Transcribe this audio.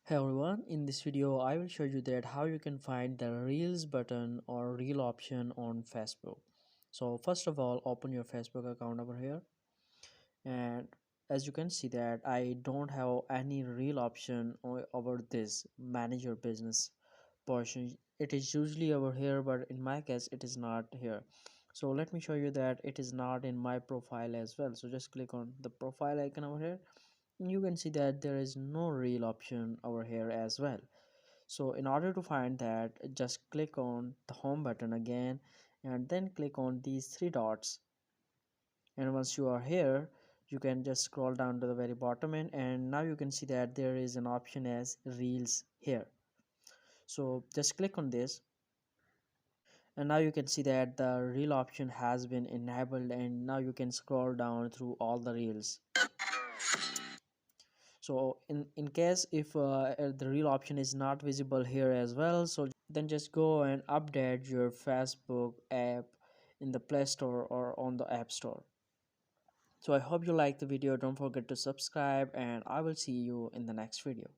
Hey everyone, in this video I will show you that how you can find the Reels button or Reel option on Facebook. So first of all, open your Facebook account over here, and as you can see that I don't have any Reel option over this manage your business portion. It is usually over here, but in my case it is not here. So let me show you that it is not in my profile as well. So just click on the profile icon over here. You can see that there is no Reel option over here as well. So in order to find that, just click on the home button again and then click on these three dots, and once you are here you can just scroll down to the very bottom end, and now you can see that there is an option as Reels here. So just click on this, and now you can see that the Reel option has been enabled, and now you can scroll down through all the reels. So in case if the Reel option is not visible here as well, so then just go and update your Facebook app in the Play Store or on the App Store. So I hope you like the video. Don't forget to subscribe, and I will see you in the next video.